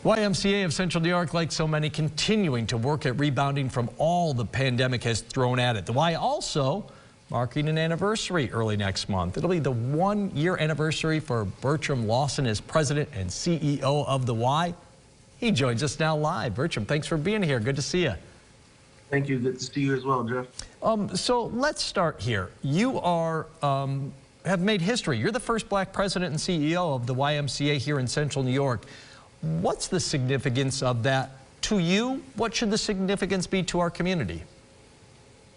YMCA of Central New York, like so many, continuing to work at rebounding from all the pandemic has thrown at it. The Y also marking an anniversary early next month. It'll be the 1-year anniversary for Bertram Lawson as president and CEO of the Y. He joins us now live. Bertram, thanks for being here. Good to see you. Thank you. Good to see you as well, Jeff. So let's start here. You are have made history. You're the first black president and CEO of the YMCA here in Central New York. What's the significance of that to you? What should the significance be to our community?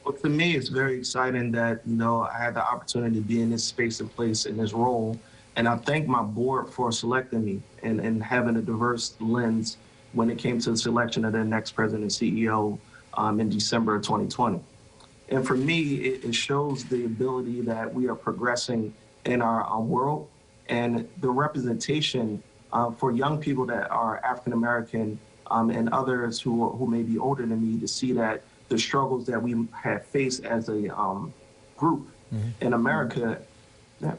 Well, to me, it's very exciting that, I had the opportunity to be in this space and place in this role. And I thank my board for selecting me and having a diverse lens when it came to the selection of the next president and CEO in December of 2020. And for me, it shows the ability that we are progressing in our world and the representation for young people that are African-American and others who may be older than me, to see that the struggles that we have faced as a group in America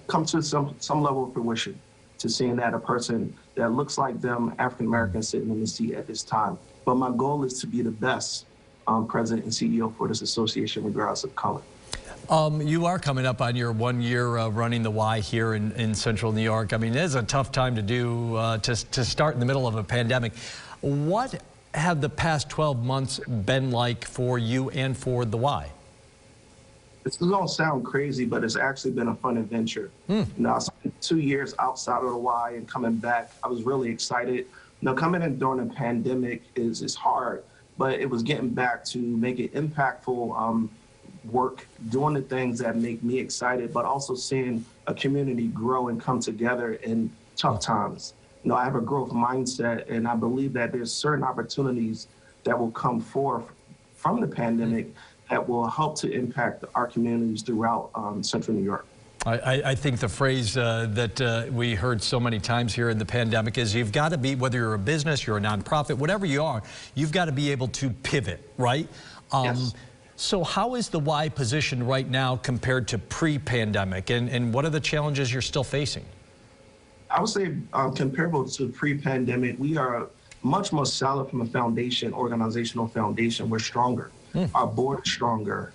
come to some level of fruition, to seeing that a person that looks like them, African-American, sitting in the seat at this time. But my goal is to be the best president and CEO for this association, regardless of color. You are coming up on your 1 year running the Y here in Central New York. I mean, it is a tough time to do, to start in the middle of a pandemic. What have the past 12 months been like for you and for the Y? This is going to sound crazy, but it's actually been a fun adventure. I spent 2 years outside of the Y and coming back, I was really excited. Coming in during a pandemic is hard, but it was getting back to make it impactful work, doing the things that make me excited, but also seeing a community grow and come together in tough times. I have a growth mindset, and I believe that there's certain opportunities that will come forth from the pandemic that will help to impact our communities throughout Central New York. I think the phrase that we heard so many times here in the pandemic is you've got to be, whether you're a business, you're a nonprofit, whatever you are, you've got to be able to pivot, right? Yes. So how is the Y positioned right now compared to pre-pandemic, and what are the challenges you're still facing? I would say comparable to pre-pandemic, we are much more solid from a foundation, organizational foundation. We're stronger. Our board is stronger.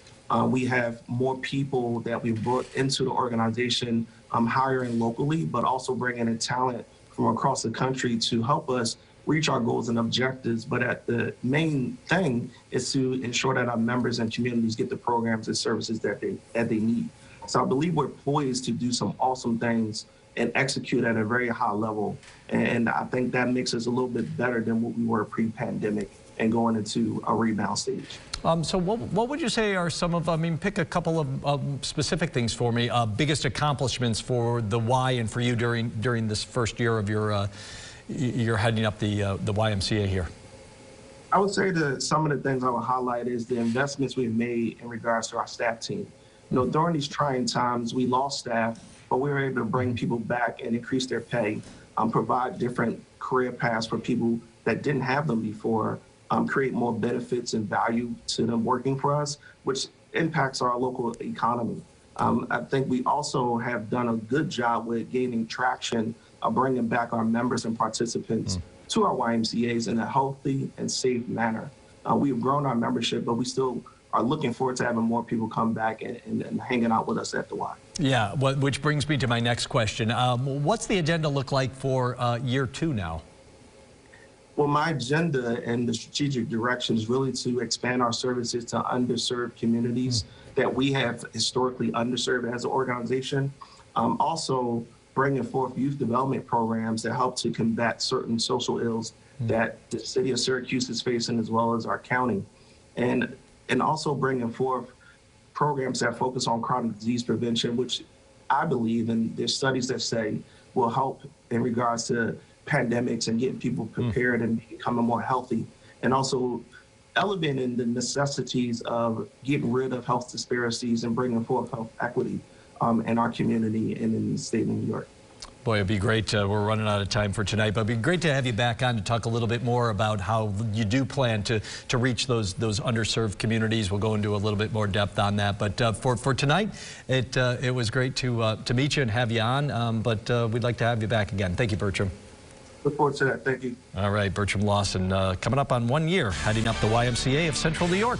We have more people that we've brought into the organization, hiring locally, but also bringing in talent from across the country to help us reach our goals and objectives. But the main thing is to ensure that our members and communities get the programs and services that they need. So I believe we're poised to do some awesome things and execute at a very high level. And I think that makes us a little bit better than what we were pre-pandemic and going into a rebound stage. So what would you say are some of, pick a couple of specific things for me, biggest accomplishments for the Y and for you during this first year of your heading up the YMCA here? I would say that some of the things I would highlight is the investments we've made in regards to our staff team. During these trying times, we lost staff, but we were able to bring people back and increase their pay, provide different career paths for people that didn't have them before, create more benefits and value to them working for us, which impacts our local economy. I think we also have done a good job with gaining traction of bringing back our members and participants to our YMCAs in a healthy and safe manner. We've grown our membership, but we still are looking forward to having more people come back and hanging out with us at the Y. Yeah, which brings me to my next question. What's the agenda look like for year 2 now? Well, my agenda and the strategic direction is really to expand our services to underserved communities that we have historically underserved as an organization. Also bringing forth youth development programs that help to combat certain social ills that the city of Syracuse is facing, as well as our county. And also bringing forth programs that focus on chronic disease prevention, which I believe, and there's studies that say, will help in regards to pandemics and getting people prepared and becoming more healthy, and also elevating the necessities of getting rid of health disparities and bringing forth health equity in our community and in the state of New York. Boy, it'd be great. We're running out of time for tonight, but it'd be great to have you back on to talk a little bit more about how you do plan to reach those underserved communities. We'll go into a little bit more depth on that. But for tonight, it was great to meet you and have you on. But we'd like to have you back again. Thank you, Bertram. Look forward to that. Thank you. All right, Bertram Lawson coming up on 1 year, heading up the YMCA of Central New York.